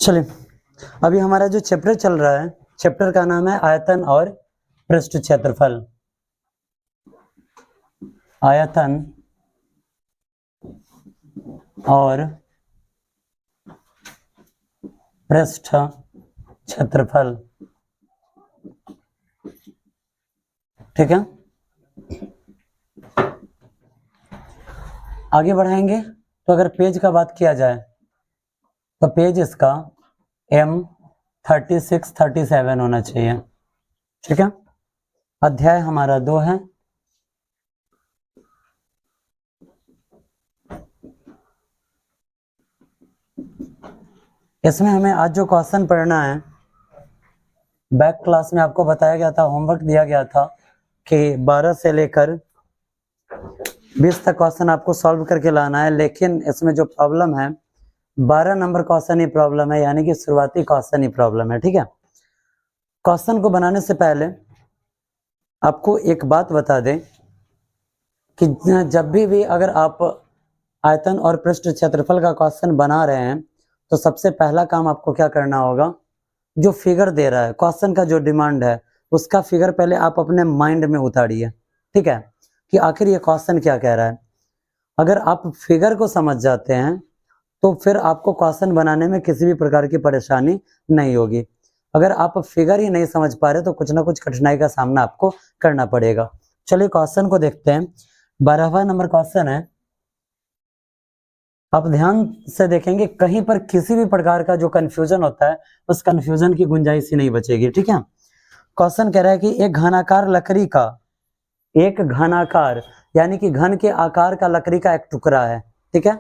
चलिए, अभी हमारा जो चैप्टर चल रहा है, चैप्टर का नाम है आयतन और पृष्ठ क्षेत्रफल। आयतन और पृष्ठ क्षेत्रफल, ठीक है। आगे बढ़ाएंगे तो अगर पेज का बात किया जाए तो पेज इसका M36-37 होना चाहिए, ठीक है। अध्याय हमारा 2 है। इसमें हमें आज जो क्वेश्चन पढ़ना है, बैक क्लास में आपको बताया गया था, होमवर्क दिया गया था कि 12 से लेकर 20 तक क्वेश्चन आपको सॉल्व करके लाना है, लेकिन इसमें जो प्रॉब्लम है 12 नंबर क्वेश्चन ही प्रॉब्लम है, यानी कि शुरुआती क्वेश्चन ही प्रॉब्लम है, ठीक है। क्वेश्चन को बनाने से पहले आपको एक बात बता दें कि जब भी अगर आप आयतन और पृष्ठ क्षेत्रफल का क्वेश्चन बना रहे हैं तो सबसे पहला काम आपको क्या करना होगा, जो फिगर दे रहा है क्वेश्चन का, जो डिमांड है उसका फिगर पहले आप अपने माइंड में उतारिए, ठीक है, कि आखिर ये क्वेश्चन क्या कह रहा है। अगर आप फिगर को समझ जाते हैं तो फिर आपको क्वेश्चन बनाने में किसी भी प्रकार की परेशानी नहीं होगी। अगर आप फिगर ही नहीं समझ पा रहे तो कुछ ना कुछ कठिनाई का सामना आपको करना पड़ेगा। चलिए क्वेश्चन को देखते हैं। 12वां नंबर क्वेश्चन है। आप ध्यान से देखेंगे, कहीं पर किसी भी प्रकार का जो कंफ्यूजन होता है उस कंफ्यूजन की गुंजाइश ही नहीं बचेगी, ठीक है। क्वेश्चन कह रहा है कि एक घनाकार लकड़ी का, एक घनाकार यानी कि घन के आकार का लकड़ी का एक टुकड़ा है, ठीक है।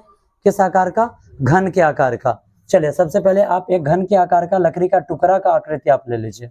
किस आकार का? घन के आकार का। चलिए सबसे पहले आप एक घन के आकार का लकड़ी का टुकड़ा का आकृति आप ले लीजिए।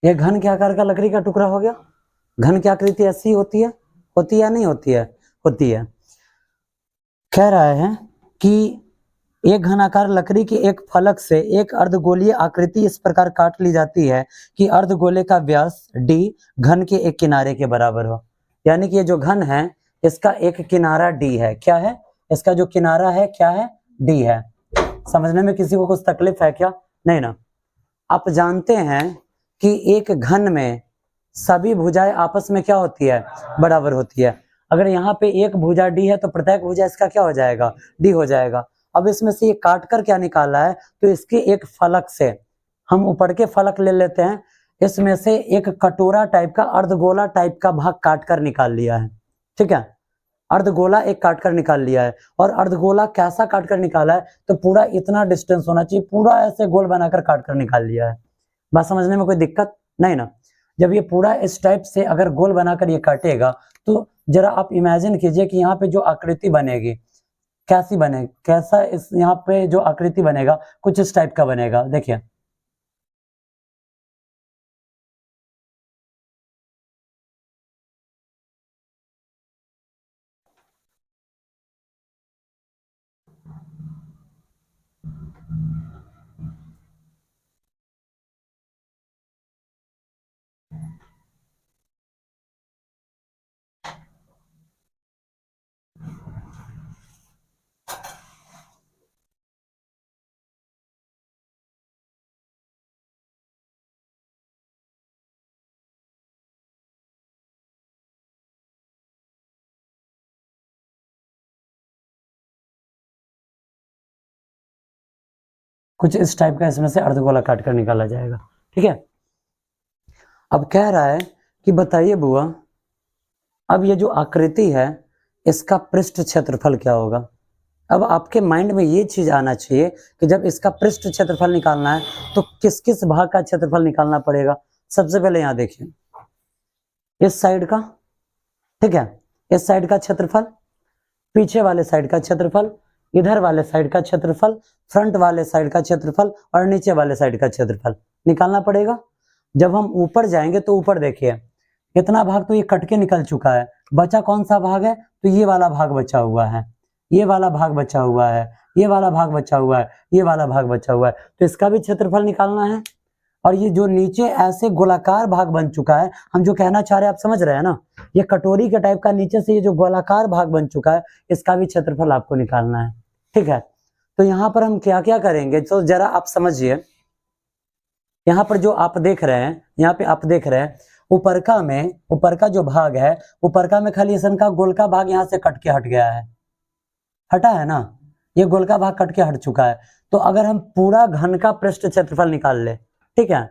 ये घन के आकार का लकड़ी का टुकड़ा हो गया। घन की आकृति ऐसी होती है या नहीं होती है? होती है। कह रहा है कि एक घनाकार लकड़ी के एक फलक से एक अर्धगोलीय आकृति इस प्रकार काट ली जाती है कि अर्धगोले का व्यास d घन के एक किनारे के बराबर हो। यानी कि ये जो घन है इसका एक किनारा d है। क्या है? इसका जो किनारा है क्या है? d है। समझने में किसी को कुछ तकलीफ है क्या? नहीं ना। आप जानते हैं कि एक घन में सभी भुजाएं आपस में क्या होती है? बराबर होती है। अगर यहाँ पे एक भुजा d है तो प्रत्येक भुजा इसका क्या हो जाएगा? d हो जाएगा। अब इसमें से ये काट कर क्या निकाला है, तो इसके एक फलक से हम ऊपर के फलक ले लेते हैं, इसमें से एक कटोरा टाइप का, अर्धगोला टाइप का भाग काट कर निकाल लिया है, ठीक है। अर्धगोला एक काट कर निकाल लिया है। और अर्धगोला कैसा काट कर निकाला है, तो पूरा इतना डिस्टेंस होना चाहिए, पूरा ऐसे गोल बनाकर काट कर निकाल लिया है। बात समझने में कोई दिक्कत नहीं ना। जब ये पूरा इस टाइप से अगर गोल बनाकर ये काटेगा तो जरा आप इमेजिन कीजिए कि यहाँ पे जो आकृति बनेगी कैसी बनेगी, कैसा इस यहाँ पे जो आकृति बनेगा कुछ इस टाइप का बनेगा। देखिए कुछ इस टाइप का इसमें से अर्धगोला काट कर निकाला जाएगा, ठीक है। अब कह रहा है कि बताइए बुआ, अब ये जो आकृति है इसका पृष्ठ क्षेत्रफल क्या होगा। अब आपके माइंड में ये चीज आना चाहिए कि जब इसका पृष्ठ क्षेत्रफल निकालना है तो किस किस भाग का क्षेत्रफल निकालना पड़ेगा। सबसे पहले यहाँ देखिए, इस साइड का, ठीक है, इस साइड का क्षेत्रफल, पीछे वाले साइड का क्षेत्रफल, इधर वाले साइड का क्षेत्रफल, फ्रंट वाले साइड का क्षेत्रफल और नीचे वाले साइड का क्षेत्रफल निकालना पड़ेगा। जब हम ऊपर जाएंगे तो ऊपर देखिए इतना भाग तो ये कट के निकल चुका है, बचा कौन सा भाग है, तो ये वाला भाग बचा हुआ है, ये वाला भाग बचा हुआ है, ये वाला भाग बचा हुआ है, ये वाला भाग बचा हुआ है, तो इसका भी क्षेत्रफल निकालना है। और ये जो नीचे ऐसे गोलाकार भाग बन चुका है, हम जो कहना चाह रहे हैं आप समझ रहे हैं ना, ये कटोरी के टाइप का नीचे से ये जो गोलाकार भाग बन चुका है, इसका भी क्षेत्रफल आपको निकालना है। ठीक है, तो यहाँ पर हम क्या क्या करेंगे, तो जरा आप समझिए। यहाँ पर जो आप देख रहे हैं, यहाँ पे आप देख रहे हैं ऊपर का जो भाग है, ऊपर का में खाली सन का गोल का भाग यहाँ से कट के हट गया है, हटा है ना, ये गोल का भाग कट के हट चुका है। तो अगर हम पूरा घन का पृष्ठ क्षेत्रफल निकाल ले, ठीक है,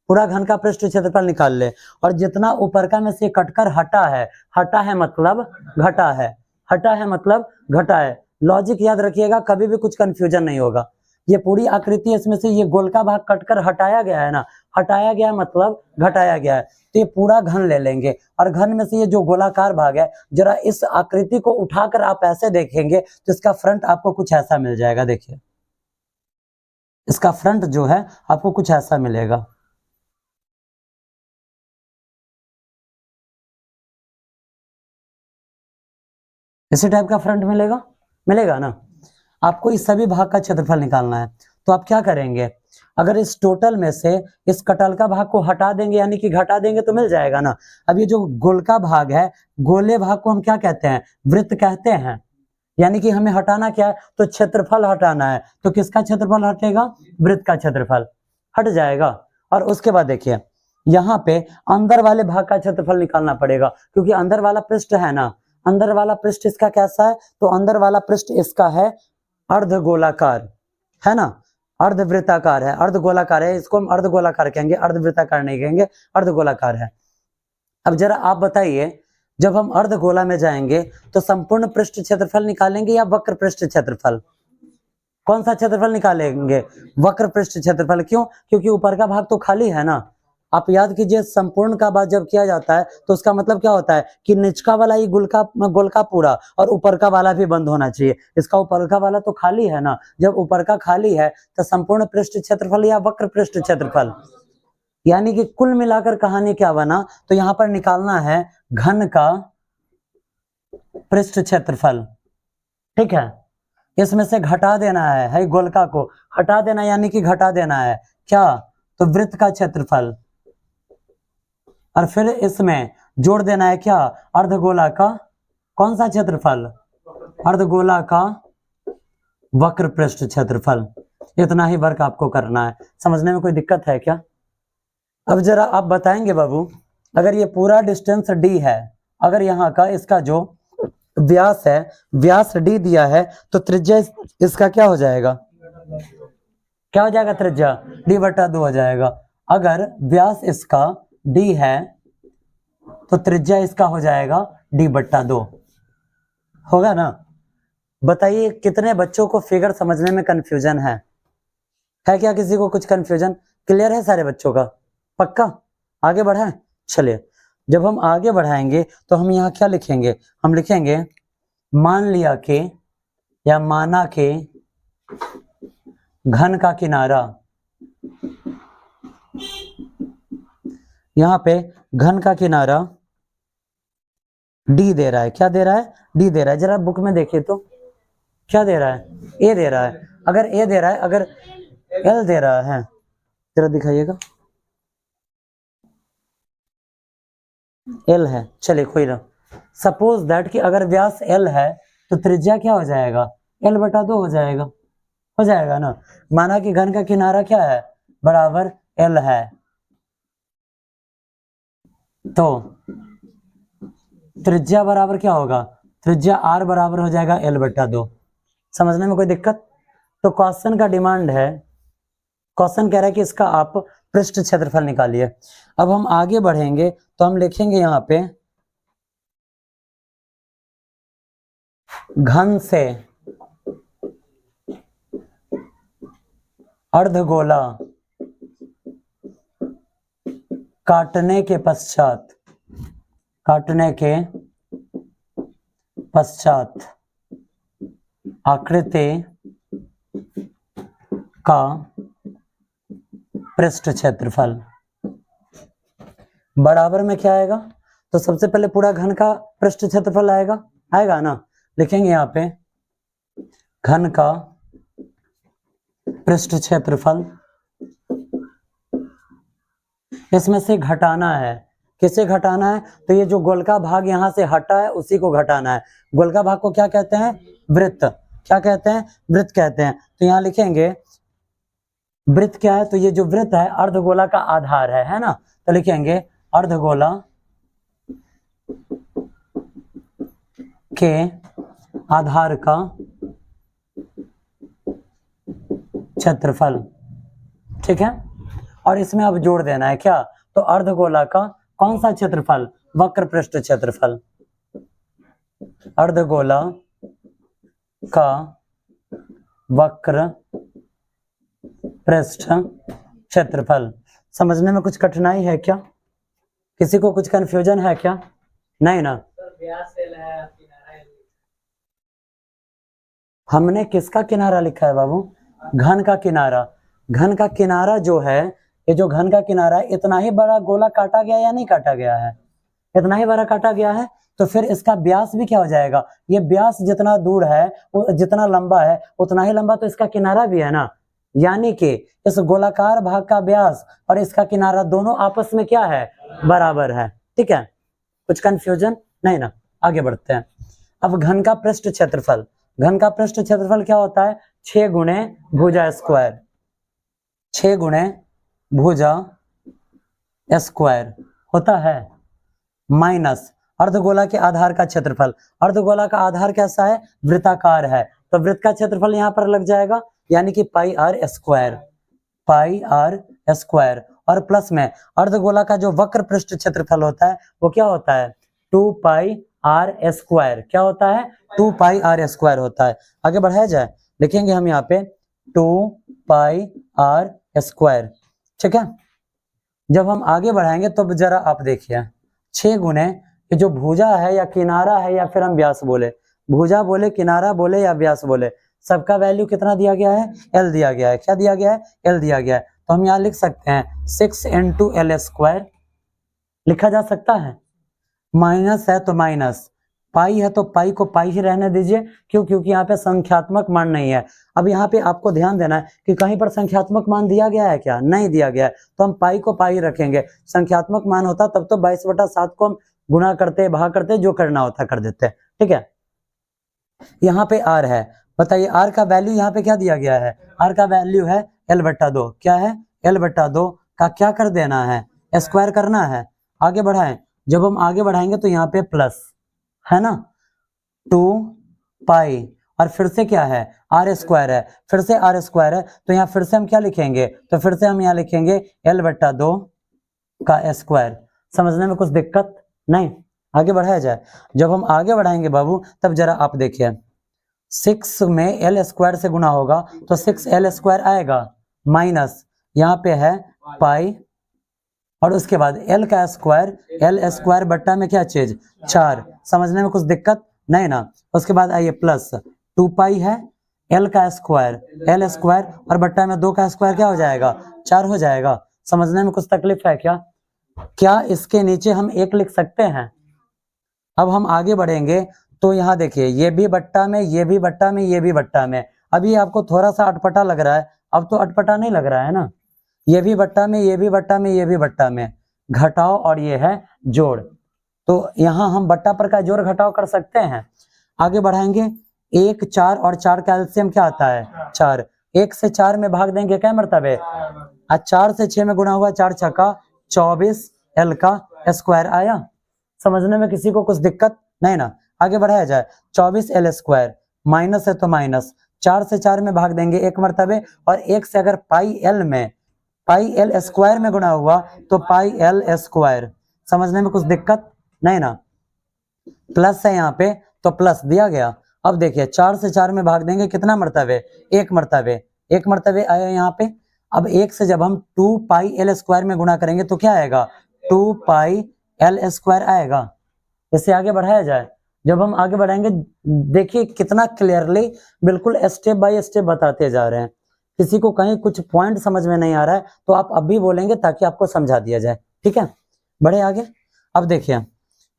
पूरा घन का पृष्ठ क्षेत्रफल निकाल ले, और जितना ऊपर का में से कटकर हटा है मतलब घटा है, हटा है मतलब घटा है। लॉजिक याद रखिएगा, कभी भी कुछ कंफ्यूजन नहीं होगा। ये पूरी आकृति इसमें से ये गोल का भाग कटकर हटाया गया है ना, हटाया गया मतलब घटाया गया है, तो ये पूरा घन ले लेंगे, और घन में से ये जो गोलाकार भाग है, जरा इस आकृति को उठाकर आप ऐसे देखेंगे तो इसका फ्रंट आपको कुछ ऐसा मिल जाएगा। देखिए इसका फ्रंट जो है आपको कुछ ऐसा मिलेगा, इसी टाइप का फ्रंट मिलेगा ना। आपको इस सभी भाग का क्षेत्रफल निकालना है, तो आप क्या करेंगे, अगर इस टोटल में से इस कटल का भाग को हटा देंगे यानी कि घटा देंगे तो मिल जाएगा ना। अब ये जो गोल का भाग है, गोले भाग को हम क्या कहते हैं, वृत्त कहते हैं, यानी कि हमें हटाना क्या है, तो क्षेत्रफल हटाना है। तो किसका क्षेत्रफल हटेगा, वृत्त का क्षेत्रफल हट जाएगा। और उसके बाद देखिए यहाँ पे अंदर वाले भाग का क्षेत्रफल निकालना पड़ेगा, क्योंकि अंदर वाला पृष्ठ है ना, अंदर वाला पृष्ठ इसका कैसा है, तो अंदर वाला पृष्ठ इसका है अर्धगोलाकार, है ना, अर्धवृत्ताकार है, अर्धगोलाकार है, इसको हम अर्धगोलाकार कहेंगे, अर्धवृत्ताकार नहीं कहेंगे, अर्धगोलाकार है। अब जरा आप बताइए, जब हम अर्धगोला में जाएंगे तो संपूर्ण पृष्ठ क्षेत्रफल निकालेंगे या वक्र पृष्ठ क्षेत्रफल, कौन सा क्षेत्रफल निकालेंगे, वक्र पृष्ठ क्षेत्रफल। क्यों, क्योंकि ऊपर का भाग तो खाली है ना। आप याद कीजिए, संपूर्ण का बात जब किया जाता है तो उसका मतलब क्या होता है कि निचका वाला ही गोलका पूरा और ऊपर का वाला भी बंद होना चाहिए। इसका ऊपर का वाला तो खाली है ना, जब ऊपर का खाली है तो संपूर्ण पृष्ठ क्षेत्रफल या वक्र पृष्ठ क्षेत्रफल, यानी कि कुल मिलाकर कहानी क्या बना, तो यहाँ पर निकालना है घन का पृष्ठ क्षेत्रफल। ठीक है, इसमें से घटा देना है गोलका को हटा देना, यानी कि घटा देना है क्या, तो वृत्त का क्षेत्रफल, और फिर इसमें जोड़ देना है क्या, अर्धगोला का कौन सा क्षेत्रफल, अर्धगोला का वक्र पृष्ठ क्षेत्रफल। इतना ही वर्क आपको करना है, समझने में कोई दिक्कत है क्या। अब जरा आप बताएंगे बाबू, अगर ये पूरा डिस्टेंस d है, अगर यहाँ का इसका जो व्यास है, व्यास d दिया है, तो त्रिज्या इसका क्या हो जाएगा, क्या हो जाएगा, त्रिज्या d/2 हो जाएगा। अगर व्यास इसका d है तो त्रिज्या इसका हो जाएगा d/2, होगा ना। बताइए कितने बच्चों को फिगर समझने में कंफ्यूजन है क्या, किसी को कुछ कंफ्यूजन, क्लियर है सारे बच्चों का, पक्का। आगे बढ़ाएं, चलिए जब हम आगे बढ़ाएंगे तो हम यहाँ क्या लिखेंगे, हम लिखेंगे मान लिया के या माना के घन का किनारा, यहाँ पे घन का किनारा d दे रहा है, क्या दे रहा है, d दे रहा है। जरा बुक में देखिए तो क्या दे रहा है, a दे रहा है। अगर a दे रहा है, अगर l दे रहा है, जरा दिखाइएगा, l है, चलिए कोई ना। सपोज दैट कि अगर व्यास l है तो त्रिज्या क्या हो जाएगा, l/2 हो जाएगा ना। माना कि घन का किनारा क्या है, बराबर l है, तो त्रिज्या बराबर क्या होगा, त्रिज्या r बराबर हो जाएगा l/2। समझने में कोई दिक्कत। तो क्वेश्चन का डिमांड है, क्वेश्चन कह रहा है कि इसका आप पृष्ठ क्षेत्रफल निकालिए। अब हम आगे बढ़ेंगे तो हम लिखेंगे यहाँ पे घन से अर्धगोला काटने के पश्चात आकृति का पृष्ठ क्षेत्रफल। बराबर में क्या आएगा, तो सबसे पहले पूरा घन का पृष्ठ क्षेत्रफल आएगा, आएगा ना, लिखेंगे यहाँ पे घन का पृष्ठ क्षेत्रफल, इसमें से घटाना है, किसे घटाना है, तो ये जो गोल का भाग यहाँ से हटा है उसी को घटाना है। गोल का भाग को क्या कहते हैं, वृत्त, क्या कहते हैं, वृत्त कहते हैं। तो यहाँ लिखेंगे वृत्त क्या है, तो ये जो वृत्त है अर्धगोला का आधार है ना, तो लिखेंगे अर्धगोला के आधार का क्षेत्रफल, ठीक है। और इसमें अब जोड़ देना है क्या, तो अर्धगोला का कौन सा क्षेत्रफल, वक्र पृष्ठ क्षेत्रफल, अर्धगोला का वक्र पृष्ठ क्षेत्रफल। समझने में कुछ कठिनाई है क्या, किसी को कुछ कंफ्यूजन है क्या, नहीं ना। हमने किसका किनारा लिखा है बाबू, घन का किनारा। घन का किनारा जो है, ये जो घन का किनारा है, इतना ही बड़ा गोला काटा गया या नहीं काटा गया है, इतना ही बड़ा काटा गया है, तो फिर इसका व्यास भी क्या हो जाएगा, ये व्यास जितना दूर है, जितना लंबा है उतना ही लंबा तो इसका किनारा भी है ना, यानी कि इस गोलाकार भाग का व्यास और इसका किनारा दोनों आपस में क्या है, बराबर है, ठीक है। कुछ कंफ्यूजन नहीं ना, आगे बढ़ते हैं। अब घन का पृष्ठ क्षेत्रफल, घन का पृष्ठ क्षेत्रफल क्या होता है, 6 गुणे भुजा स्क्वायर, 6 गुणे भुजा स्क्वायर होता है, माइनस अर्धगोला के आधार का क्षेत्रफल। अर्धगोला का आधार कैसा है, वृत्ताकार है, तो वृत्त का क्षेत्रफल यहाँ पर लग जाएगा, यानी कि pi R square, pi R square, और प्लस में अर्धगोला का जो वक्र पृष्ठ क्षेत्रफल होता है वो क्या होता है, 2 पाई आर स्क्वायर, क्या होता है, 2 पाई आर स्क्वायर होता है। आगे बढ़ाया जाए, लिखेंगे हम यहाँ पे 2 पाई आर स्क्वायर, ठीक है। जब हम आगे बढ़ाएंगे तो जरा आप देखिए, 6 गुणे ये जो भुजा है या किनारा है या फिर हम व्यास बोले, भुजा बोले, किनारा बोले या व्यास बोले, सबका वैल्यू कितना दिया गया है, एल दिया गया है, क्या दिया गया है, एल दिया गया है। तो हम यहाँ लिख सकते हैं 6 × एल स्क्वायर, लिखा जा सकता है। माइनस है तो माइनस, पाई है तो पाई को पाई ही रहने दीजिए, क्यों, क्योंकि यहाँ पे संख्यात्मक मान नहीं है। अब यहाँ पे आपको ध्यान देना है कि कहीं पर संख्यात्मक मान दिया गया है क्या, नहीं दिया गया है, तो हम पाई को पाई रखेंगे। संख्यात्मक मान होता तब तो 22/7 को हम गुणा करते, भाग करते, जो करना होता कर देते, ठीक है। यहाँ पे आर है, बताइए आर का वैल्यू यहाँ पे क्या दिया गया है, आर का वैल्यू है L/2, क्या है, L/2 का क्या कर देना है, स्क्वायर करना है। आगे बढ़ाएं, जब हम आगे बढ़ाएंगे तो यहाँ पे प्लस है ना, 2 पाई और फिर से क्या है, आर स्क्वायर है, फिर से आर स्क्वायर है, तो यहाँ फिर से हम क्या लिखेंगे, तो फिर से हम यहाँ लिखेंगे L/2 का स्क्वायर। समझने में कुछ दिक्कत नहीं, आगे बढ़ाया जाए। जब हम आगे बढ़ाएंगे बाबू तब जरा आप देखिए, 6 में एल स्क्वायर से गुना होगा तो 6L स्क्वायर आएगा, माइनस यहाँ पे है पाई और उसके बाद एल का स्क्वायर, एल स्क्वायर बट्टा में क्या चीज, 4। समझने में कुछ दिक्कत नहीं ना। उसके बाद आइए प्लस 2 पाई है, एल का स्क्वायर, एल स्क्वायर और बट्टा में 2 का स्क्वायर क्या हो जाएगा, 4 हो जाएगा। समझने में कुछ तकलीफ है क्या, क्या इसके नीचे हम 1 लिख सकते हैं। अब हम आगे बढ़ेंगे तो यहाँ देखिए, ये भी बट्टा में, ये भी बट्टा में, ये भी बट्टा में। अभी आपको थोड़ा सा अटपटा लग रहा है, अब तो अटपटा नहीं लग रहा है ना, ये भी बट्टा में, ये भी बट्टा में, ये भी बट्टा में, घटाओ और ये है जोड़, तो यहाँ हम बट्टा पर का जोड़ घटाओ कर सकते हैं। आगे बढ़ाएंगे, 1, 4 और 4 का एलसीएम क्या आता है, 4। 1 से 4 में भाग देंगे क्या मरतबे, 4 से 6 में गुणा हुआ, 4 छक्का 24 एल का स्क्वायर आया। समझने में किसी को कुछ दिक्कत नहीं ना। आगे बढ़ाया जाए, 24L स्क्वायर, माइनस है तो माइनस, 4 से 4 में भाग देंगे 1 मरतबे, और 1 से अगर पाई एल स्क्वायर में गुणा हुआ तो पाई एल स्क्वायर। समझने में कुछ दिक्कत नहीं ना। प्लस है यहाँ पे तो प्लस दिया गया। अब देखिए 4 से 4 में भाग देंगे कितना मरतबे, 1 मरतबे, 1 मरतबे आया यहाँ पे। अब 1 से जब हम 2 पाई एल स्क्वायर में गुणा करेंगे तो क्या आएगा, 2 पाई एल स्क्वायर आएगा। इसे आगे बढ़ाया जाए, जब हम आगे बढ़ाएंगे देखिए कितना क्लियरली बिल्कुल स्टेप बाय स्टेप बताते जा रहे हैं। किसी को कहीं कुछ पॉइंट समझ में नहीं आ रहा है तो आप अब भी बोलेंगे ताकि आपको समझा दिया जाए, ठीक है। बढ़े आगे। अब देखिए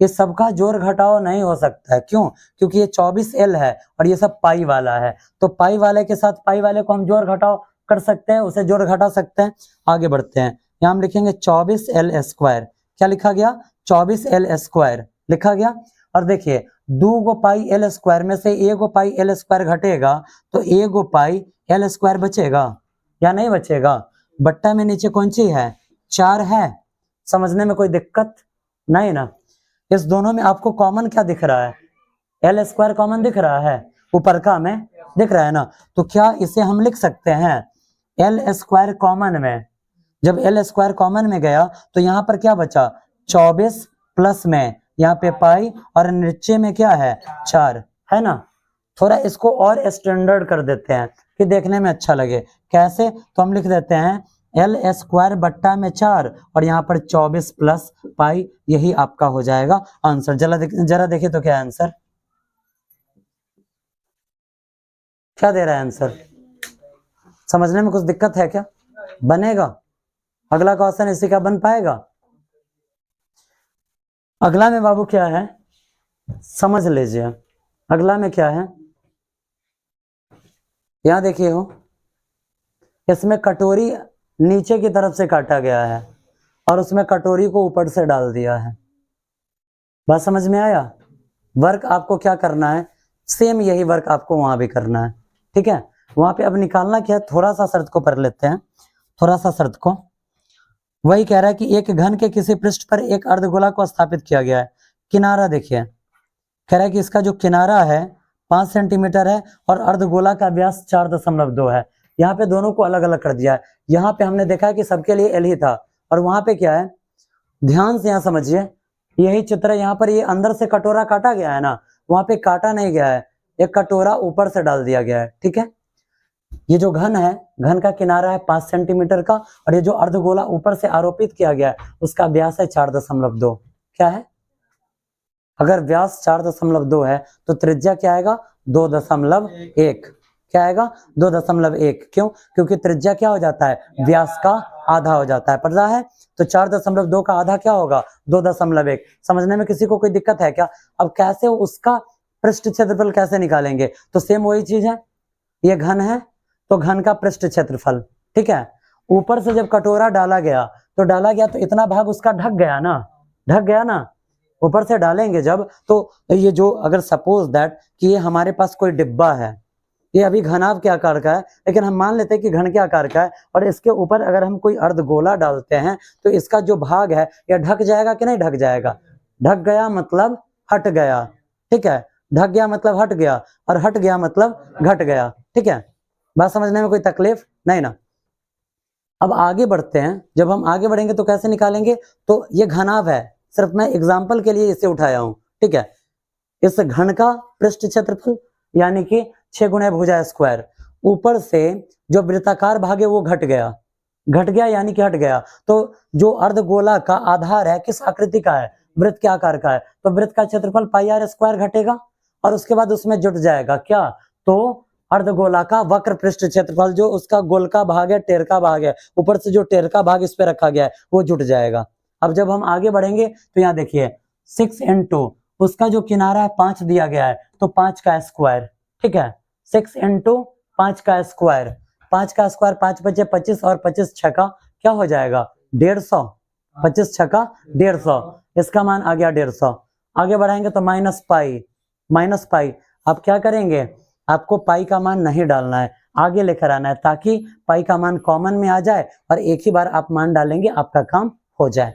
ये सबका जोड़ घटाव नहीं हो सकता है, क्यों? क्योंकि ये 24L है और ये सब पाई वाला है, तो पाई वाले के साथ पाई वाले को हम जोड़ घटाव कर सकते हैं, उसे जोड़ घटा सकते हैं। आगे बढ़ते हैं, यहाँ हम लिखेंगे 24L²। क्या लिखा गया? 24L² लिखा गया। और देखिए 2 पाई L² में से 1 पाई L² घटेगा तो 1 पाई L² बचेगा या नहीं बचेगा? बट्टा में नीचे कौन सी है? 4 है। समझने में कोई दिक्कत नहीं ना? इस दोनों में आपको कॉमन क्या दिख रहा है? L² कॉमन दिख रहा है, ऊपर का में दिख रहा है ना? तो क्या इसे हम लिख सकते हैं L² कॉमन में? जब L² कॉमन में गया तो यहाँ पर क्या बचा? 24 प्लस में यहाँ पे पाई और नीचे में क्या है? 4 है ना? थोड़ा इसको और स्टैंडर्ड कर देते हैं कि देखने में अच्छा लगे। कैसे? तो हम लिख देते हैं L² बट्टा में 4 और यहाँ पर 24 प्लस पाई, यही आपका हो जाएगा आंसर। जरा देखिए तो क्या आंसर, क्या दे रहा है आंसर? समझने में कुछ दिक्कत है क्या? बनेगा? अगला क्वेश्चन इसी का बन पाएगा? अगला में बाबू क्या है समझ लीजिए। अगला में क्या है, यहां देखिए हो, इसमें कटोरी नीचे की तरफ से काटा गया है और उसमें कटोरी को ऊपर से डाल दिया है। बात समझ में आया? वर्क आपको क्या करना है, सेम यही वर्क आपको वहां भी करना है, ठीक है? वहां पे अब निकालना क्या है, थोड़ा सा शर्त को पढ़ लेते हैं, थोड़ा सा शर्त को। वही कह रहा है कि एक घन के किसी पृष्ठ पर एक अर्धगोला को स्थापित किया गया है। किनारा देखिए, कह रहा है कि इसका जो किनारा है 5 सेंटीमीटर है और अर्धगोला का व्यास 4.2 है। यहाँ पे दोनों को अलग अलग कर दिया है। यहाँ पे हमने देखा है कि सबके लिए एल ही था और वहां पे क्या है, ध्यान से यहाँ समझिए, यही चित्र है। यहाँ पर ये अंदर से कटोरा काटा गया है ना, वहां पे काटा नहीं गया है, एक कटोरा ऊपर से डाल दिया गया है, ठीक है? ये जो घन है, घन का किनारा है 5 सेंटीमीटर का और ये जो अर्धगोला ऊपर से आरोपित किया गया है उसका व्यास है 4.2। क्या है? अगर व्यास 4.2 है तो त्रिज्या क्या आएगा? 2.1। क्या आएगा? 2.1। क्यों? क्योंकि त्रिज्या क्या हो जाता है? व्यास का आधा हो जाता है। पता है? तो 4.2 का आधा क्या होगा? 2.1। समझने में किसी को कोई दिक्कत है क्या? अब कैसे उसका पृष्ठ क्षेत्रफल कैसे निकालेंगे? तो सेम वही चीज है, ये घन है तो घन का पृष्ठ क्षेत्रफल, ठीक है? ऊपर से जब कटोरा डाला गया तो इतना भाग उसका ढक गया ना, ऊपर से डालेंगे जब, तो ये जो अगर सपोज दैट कि ये हमारे पास कोई डिब्बा है, ये अभी घनाभ के आकार का है, लेकिन हम मान लेते हैं कि घन के आकार का है और इसके ऊपर अगर हम कोई अर्धगोला डालते हैं तो इसका जो भाग है यह ढक जाएगा कि नहीं ढक जाएगा? ढक गया मतलब हट गया, ठीक है? ढक गया मतलब हट गया और हट गया मतलब घट गया, ठीक है? बात समझने में कोई तकलीफ नहीं ना? अब आगे बढ़ते हैं। जब हम आगे बढ़ेंगे तो कैसे निकालेंगे? तो ये घनाभ है, सिर्फ मैं एग्जाम्पल के लिए इसे उठाया हूं, ठीक है? इस घन का पृष्ठ क्षेत्रफल यानी कि 6 गुणे भुजा स्क्वायर, ऊपर से जो वृत्ताकार भाग है वो घट गया यानी कि हट गया। तो जो अर्धगोला का आधार है किस आकृति का है? वृत्त के आकार का है, तो वृत्त का क्षेत्रफल πr² घटेगा और उसके बाद उसमें जुट जाएगा क्या? तो अर्धगोला का वक्र पृष्ठ क्षेत्रफल, जो उसका गोल का भाग है, टेर का भाग है, ऊपर से जो टेर का भाग इस पे रखा गया है वो जुट जाएगा। अब जब हम आगे बढ़ेंगे तो यहाँ देखिए 6 इंटू उसका जो किनारा है 5 दिया गया है तो 5 का स्क्वायर, ठीक है? 6 इंटू 5 का स्क्वायर, 5 का स्क्वायर 5 बचे 25 और 25 छका क्या हो जाएगा? 150। 25 छका 150, इसका मान आ गया 150। आगे बढ़ाएंगे तो माइनस पाई। आप क्या करेंगे? आपको पाई का मान नहीं डालना है, आगे लेकर आना है ताकि पाई का मान कॉमन में आ जाए और एक ही बार आप मान डालेंगे, आपका काम हो जाए।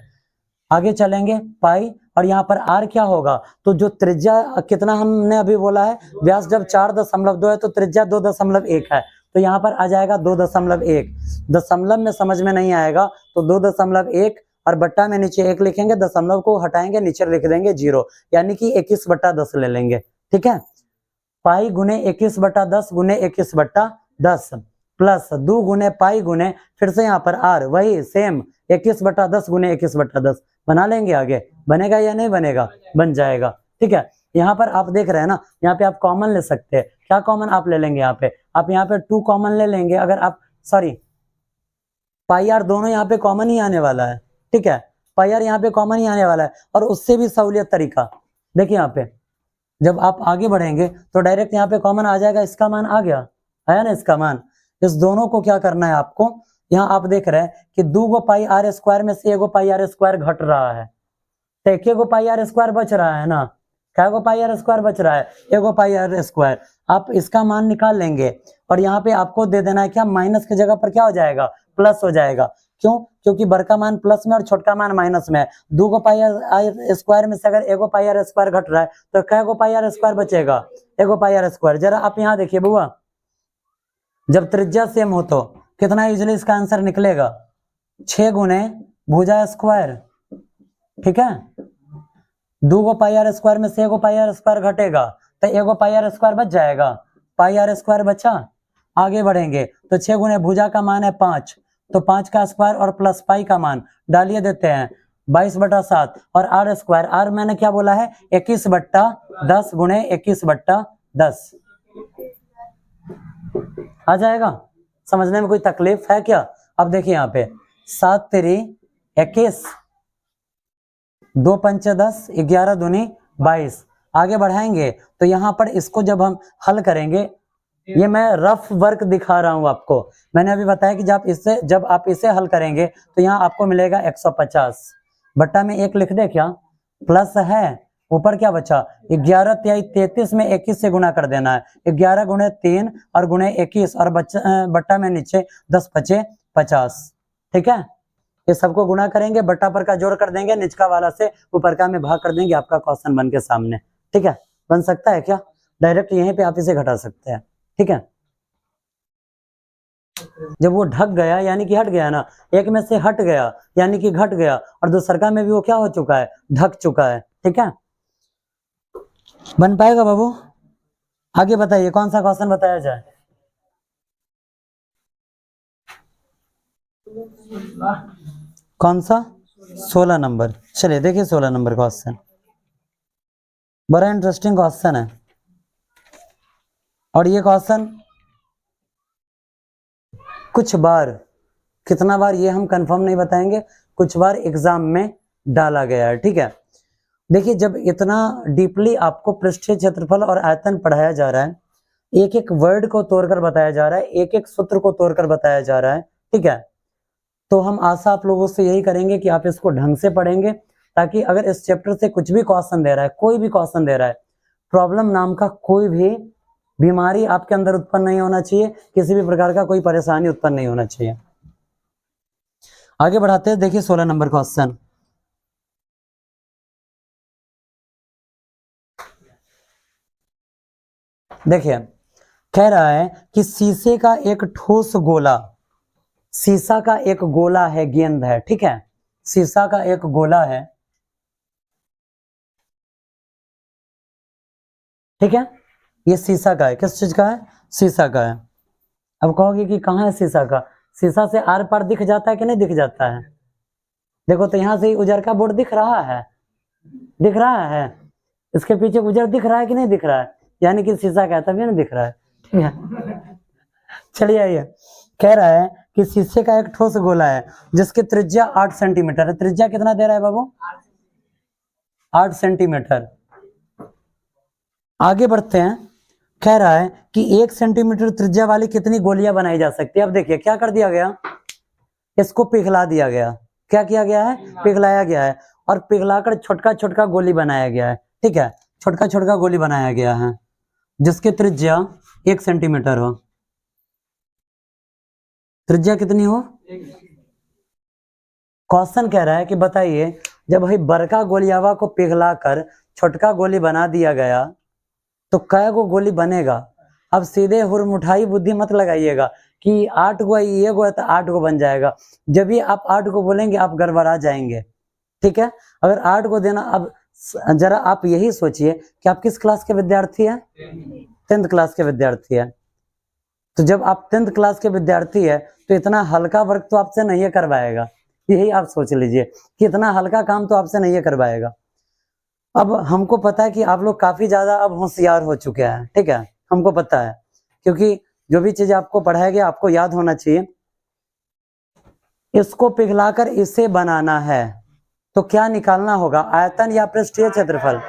आगे चलेंगे पाई और यहाँ पर आर क्या होगा? तो जो त्रिज्या कितना हमने अभी बोला है, व्यास जब 4.2 है तो त्रिज्या 2.1 है, तो यहाँ पर आ जाएगा 2.1। दशमलव में समझ में नहीं आएगा तो 2.1 और बट्टा में नीचे 1 लिखेंगे, दशमलव को हटाएंगे, नीचे लिख देंगे 0, यानी कि 21/10 ले लेंगे, ठीक है? पाई गुने 21/10 गुने 21/10 प्लस 2 गुने पाई गुने फिर से यहाँ पर आर, वही सेम 21/10 गुने 21/10 बना लेंगे। आगे बनेगा या नहीं बनेगा? बन जाएगा, ठीक है? यहाँ पर आप देख रहे हैं ना, यहाँ पे आप कॉमन ले सकते हैं। क्या कॉमन आप ले लेंगे? यहाँ पे आप यहाँ पे 2 कॉमन ले लेंगे। अगर आप पाई आर दोनों यहाँ पे कॉमन ही आने वाला है, ठीक है? पाई आर यहाँ पे कॉमन ही आने वाला है, और उससे भी सहूलियत तरीका देखिए यहाँ पे जब आप आगे बढ़ेंगे तो डायरेक्ट यहाँ पे कॉमन आ जाएगा, इसका मान आ गया, आया ना इसका मान। इस दोनों को क्या करना है आपको, यहाँ आप देख रहे हैं कि 2 गो पाई आर स्क्वायर में से 1 गो पाई आर स्क्वायर घट रहा है, तो 1 गो पाई आर स्क्वायर बच रहा है ना, क्या गो पाई आर स्क्वायर बच रहा है, 1 गो पाई आर स्क्वायर। आप इसका मान निकाल लेंगे और यहाँ पे आपको दे देना है क्या, माइनस की जगह पर क्या हो जाएगा, प्लस हो जाएगा। क्यों, क्योंकि बड़का मान प्लस में और छोटका मान माइनस में है। 2 गो पाई आर स्क्वायर में से अगर 1 गो पाई आर स्क्वायर घट रहा है तो क्या गो पाई आर स्क्वायर बचेगा, 1 गो पाई आर स्क्वायर। जरा आप यहाँ देखिए बुआ, जब त्रिज्या सेम हो तो कितना इजिली इसका आंसर निकलेगा, 6 गुने भुजा स्क्वायर, ठीक है। 2 गो पाई आर स्क्वायर में से 1 गो पाई आर स्क्वायर घटेगा तो 1 गो पाई आर स्क्वायर बच जाएगा, पाई आर स्क्वायर बचा। आगे बढ़ेंगे तो 6 गुने भुजा का मान है 5, तो 5 का स्क्वायर और प्लस पाई का मान डालिए देते हैं 22/7, और आर स्क्वायर, आर मैंने क्या बोला है 21/10 गुणे 21/10 आ जाएगा। समझने में कोई तकलीफ है क्या? अब देखिए यहाँ पे 7 तेरी 21, 2 पंचे 10, 11 दूनी 22। आगे बढ़ाएंगे तो यहाँ पर इसको जब हम हल करेंगे, ये मैं रफ वर्क दिखा रहा हूँ आपको, मैंने अभी बताया कि जब आप इसे हल करेंगे तो यहाँ आपको मिलेगा 150 बट्टा में 1 लिख दे क्या, प्लस है ऊपर क्या बचा 11 तिहाई 33 में 21 से गुना कर देना है, 11 गुणे 3 और गुणे 21 और बट्टा में नीचे 10 पचे 50, ठीक है। ये सबको गुना करेंगे, बट्टा पर का जोड़ कर देंगे, निचका वाला से ऊपर का में भाग कर देंगे, आपका क्वेश्चन बन के सामने, ठीक है। बन सकता है क्या, डायरेक्ट यहीं पे आप इसे घटा सकते हैं, ठीक है। जब वो ढक गया यानी कि हट गया ना, एक में से हट गया यानी कि घट गया, और दूसरका में भी वो क्या हो चुका है, ढक चुका है, ठीक है। बन पाएगा बाबू? आगे बताइए कौन सा क्वेश्चन बताया जाए। कौन सा, 16 नंबर। चलिए देखिए 16 नंबर क्वेश्चन, बड़ा इंटरेस्टिंग क्वेश्चन है, और ये क्वेश्चन कुछ बार, कितना बार ये हम कंफर्म नहीं बताएंगे, कुछ बार एग्जाम में डाला गया है, ठीक है। देखिए जब इतना डीपली आपको पृष्ठीय क्षेत्रफल और आयतन पढ़ाया जा रहा है, एक एक वर्ड को तोड़कर बताया जा रहा है, एक एक सूत्र को तोड़कर बताया जा रहा है, ठीक है, तो हम आशा आप लोगों से यही करेंगे कि आप इसको ढंग से पढ़ेंगे, ताकि अगर इस चैप्टर से कुछ भी क्वेश्चन दे रहा है, कोई भी क्वेश्चन दे रहा है, प्रॉब्लम नाम का कोई भी बीमारी आपके अंदर उत्पन्न नहीं होना चाहिए, किसी भी प्रकार का कोई परेशानी उत्पन्न नहीं होना चाहिए। आगे बढ़ाते हैं, देखिए 16 नंबर क्वेश्चन। देखिए कह रहा है कि शीशे का एक ठोस गोला, शीशा का एक गोला है, गेंद है, ठीक है, शीशा का एक गोला है, ठीक है, ये शीशा का है, किस चीज का है, शीशा का है। अब कहोगे कि कहाँ है शीशा का, शीशा से आर पार दिख जाता है कि नहीं दिख जाता है, देखो तो यहाँ से उजर का बोर्ड दिख रहा है, दिख रहा है, इसके पीछे उजर दिख रहा है कि नहीं दिख रहा है, यानी कि शीशा का है तभी नहीं दिख रहा है, ठीक है। चलिए आइए, कह रहा है कि शीशे का एक ठोस गोला है जिसकी त्रिज्या 8 सेंटीमीटर है। त्रिज्या कितना दे रहा है बाबू, 8 सेंटीमीटर। आगे बढ़ते हैं, कह रहा है कि 1 सेंटीमीटर त्रिज्या वाली कितनी गोलियां बनाई जा सकती है। अब देखिए क्या कर दिया गया, इसको पिघला दिया गया, क्या किया गया है, पिघलाया गया है, और पिघलाकर छोटका छोटका गोली बनाया गया है, ठीक है, छोटका छोटका गोली बनाया गया है जिसकी त्रिज्या 1 सेंटीमीटर हो। त्रिज्या कितनी हो, क्वेश्चन कह रहा है कि बताइए जब भाई बड़का गोलियावा को पिघलाकर छोटका गोली बना दिया गया तो कै गो गोली बनेगा। अब सीधे हुरमुठाई बुद्धि मत लगाइएगा कि 8 गो ये गो है तो 8 गो बन जाएगा, जब भी आप 8 गो बोलेंगे आप गड़बड़ा जाएंगे, ठीक है। अगर 8 गो देना, अब जरा आप यही सोचिए कि आप किस क्लास के विद्यार्थी हैं, 10th क्लास के विद्यार्थी है, तो जब आप 10th क्लास के विद्यार्थी है तो इतना हल्का वर्क तो आपसे नहीं करवाएगा, यही आप सोच लीजिए कि इतना हल्का काम तो आपसे नहीं करवाएगा। अब हमको पता है कि आप लोग काफी ज्यादा अब होशियार हो चुके हैं, ठीक है, हमको पता है, क्योंकि जो भी चीज आपको पढ़ाया गया आपको याद होना चाहिए। इसको पिघलाकर इसे बनाना है, तो क्या निकालना होगा, आयतन या पृष्ठीय क्षेत्रफल?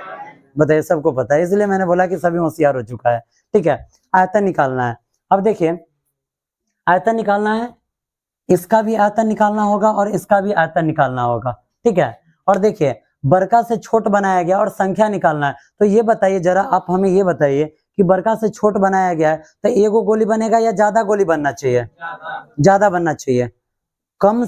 बताइए, सबको पता है, इसलिए मैंने बोला कि सभी होशियार हो चुका है। ठीक है, आयतन निकालना है। अब देखिए, आयतन निकालना है, इसका भी आयतन निकालना होगा और इसका भी आयतन निकालना होगा। ठीक है, और देखिए बड़का से छोट बनाया गया और संख्या निकालना है। तो ये बताइए जरा, आप हमें ये बताइए कि बड़का से छोट बनाया गया है तो एगो गोली बनेगा या ज्यादा गोली बनना चाहिए? ज्यादा बनना चाहिए। कम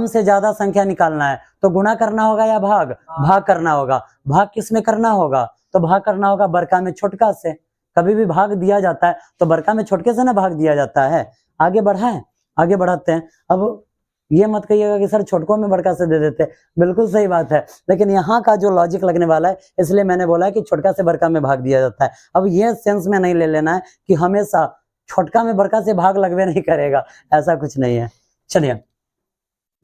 से ज्यादा संख्या निकालना है तो गुणा करना होगा या भाग? भाग करना होगा। भाग किस में करना होगा? तो भाग करना होगा बड़का में छोटका से। कभी भी भाग दिया जाता है तो बड़का में छोटके से ना भाग दिया जाता है। आगे बढ़ाएं, आगे बढ़ाते हैं। अब ये मत कहिएगा कि सर छोटकों में बड़का से दे देते, बिल्कुल सही बात है, लेकिन यहाँ का जो लॉजिक लगने वाला है इसलिए मैंने बोला है कि छोटका से बड़का में भाग दिया जाता है। अब ये सेंस में नहीं ले लेना है कि हमेशा छोटका में बड़का से भाग लगवे नहीं करेगा, ऐसा कुछ नहीं है। चलिए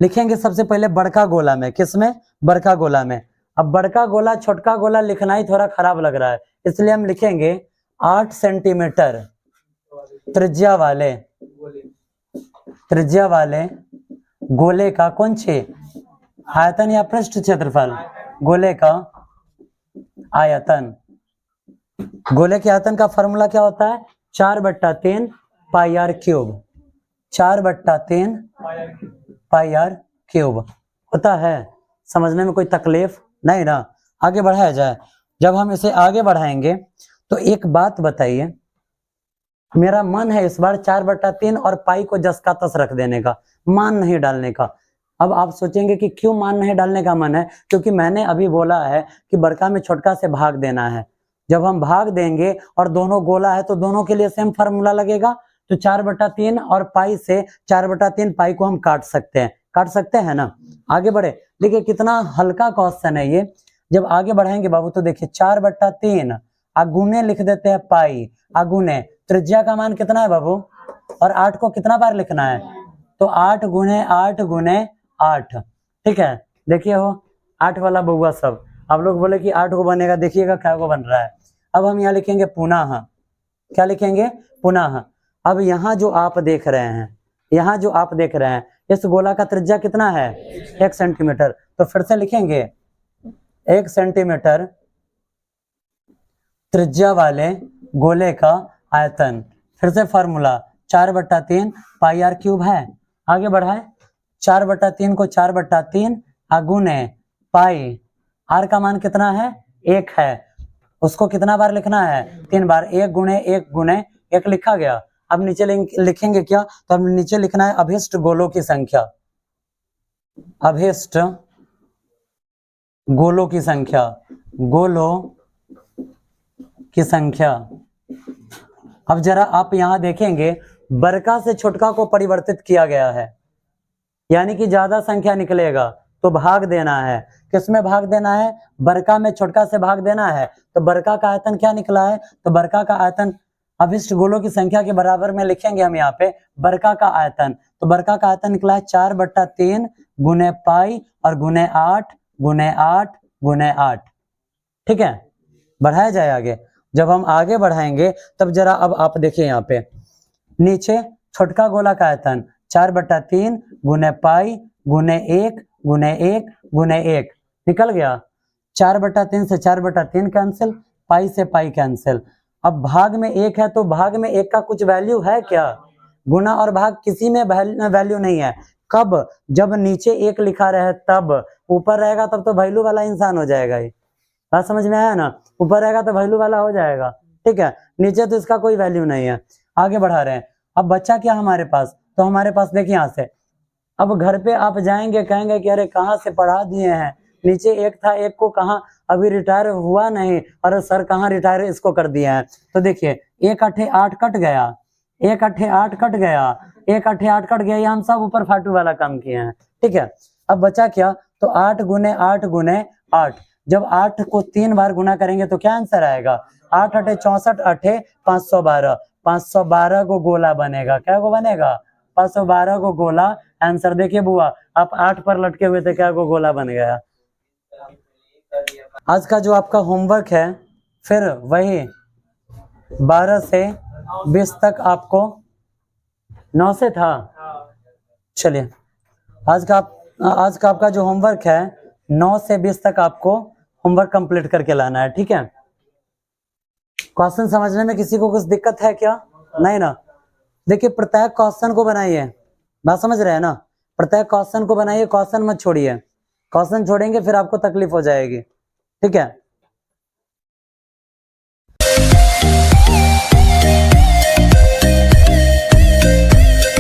लिखेंगे सबसे पहले बड़का गोला में, किसमें? बड़का गोला में। अब बड़का गोला छोटका गोला लिखना ही थोड़ा खराब लग रहा है, इसलिए हम लिखेंगे 8 सेंटीमीटर त्रिज्या वाले गोले का कौन छे आयतन या पृष्ठ क्षेत्रफल? गोले का आयतन। गोले के आयतन का फॉर्मूला क्या होता है? 4/3 pi R cube. 4/3 pi R cube होता है। समझने में कोई तकलीफ नहीं ना? आगे बढ़ाया जाए। जब हम इसे आगे बढ़ाएंगे तो एक बात बताइए, मेरा मन है इस बार 4/3 और पाई को जस का तस रख देने का, मान नहीं डालने का। अब आप सोचेंगे कि क्यों मान नहीं डालने का मन है? क्योंकि मैंने अभी बोला है कि बड़का में छोटका से भाग देना है। जब हम भाग देंगे और दोनों गोला है तो दोनों के लिए सेम फार्मूला लगेगा। तो 4/3 और पाई से 4/3 पाई को हम काट सकते हैं ना? आगे बढ़े। देखिए कितना हल्का क्वेश्चन है ये। जब आगे बढ़ाएंगे बाबू तो देखिए 4/3 आगुने लिख देते हैं पाई, आगुने त्रिज्या का मान कितना है बाबू? और 8 को कितना बार लिखना है? तो 8 गुने 8 गुने 8। ठीक है, देखिए हो 8 वाला बउआ सब। आप लोग बोले कि 8 को बनेगा, देखिएगा क्या को बन रहा है। अब हम यहाँ लिखेंगे पुनः। क्या लिखेंगे? पुनः। अब यहाँ जो आप देख रहे हैं, इस गोला का त्रिज्या कितना है? 1 सेंटीमीटर। तो फिर से लिखेंगे 1 सेंटीमीटर त्रिज्या वाले गोले का आयतन। फिर से फॉर्मूला 4/3 पाई आर क्यूब है। आगे बढ़ाए। 4/3 को 4/3 अगुने पाई, आर का मान कितना है? 1 है। उसको कितना बार लिखना है? 3 बार। 1 गुने 1 गुने 1 लिखा गया। अब नीचे लिखेंगे क्या? तो अब नीचे लिखना है अभिष्ट गोलों की संख्या। अभिष्ट गोलों की संख्या, गोलों की संख्या। अब जरा आप यहां देखेंगे बड़का से छोटका को परिवर्तित किया गया है, यानी कि ज्यादा संख्या निकलेगा तो भाग देना है। किसमें भाग देना है? बड़का में छोटका से भाग देना है। तो बड़का का आयतन क्या निकला है? तो बड़का का आयतन अभिष्ट गोलों की संख्या के बराबर में लिखेंगे हम यहाँ पे बड़का का आयतन। तो बड़का का आयतन निकला है 4/3 गुने पाई और गुने 8 गुने 8 गुने 8। ठीक है, बढ़ाया जाए आगे। जब हम आगे बढ़ाएंगे तब जरा अब आप देखिए यहाँ पे नीचे छोटका गोला का आयतन 4/3 गुने पाई गुने 1 गुने 1 गुने 1 निकल गया। 4/3 से 4/3 कैंसिल, पाई से पाई कैंसिल। अब भाग में 1 है तो भाग में 1 का कुछ वैल्यू है क्या? गुना और भाग किसी में वैल्यू नहीं है। कब? जब नीचे 1 लिखा रहे तब। ऊपर रहेगा तब तो वैल्यू वाला इंसान हो जाएगा। ये बात समझ में आया ना? ऊपर रहेगा तो वैल्यू वाला हो जाएगा। ठीक है, नीचे तो इसका कोई वैल्यू नहीं है। आगे बढ़ा रहे हैं। अब बच्चा क्या हमारे पास? तो हमारे पास देखिए यहाँ से अब घर पे आप जाएंगे, कहेंगे कि अरे कहाँ से पढ़ा दिए हैं, नीचे 1 था 1 को कहाँ अभी रिटायर हुआ नहीं, और सर कहाँ रिटायर इसको कर दिया है। तो देखिए 1 8 8 कट गया, 1 8 8 कट गया, 1 8 8 कट गया। ये हम सब ऊपर फाटू वाला काम किए हैं। ठीक है, अब बचा क्या? तो 8 गुने 8 गुने 8। जब 8 को 3 बार गुना करेंगे तो क्या आंसर आएगा? 8 8 64 8 512। 512 को गोला बनेगा। क्या को बनेगा? 512 को गोला। आंसर देखिए बुआ, आप 8 पर लटके हुए थे, क्या को गोला बन गया। आज का जो आपका होमवर्क है फिर वही 12 से 20 तक आपको 9 से था। चलिए आज का आपका जो होमवर्क है 9 से 20 तक आपको होमवर्क कंप्लीट करके लाना है, ठीक है। क्वेश्चन समझने में किसी को कुछ दिक्कत है क्या? नहीं ना। देखिए प्रत्येक क्वेश्चन को बनाइए, बात समझ रहे हैं ना, प्रत्येक क्वेश्चन को बनाइए, क्वेश्चन मत छोड़िए, क्वेश्चन छोड़ेंगे फिर आपको तकलीफ हो जाएगी, ठीक है।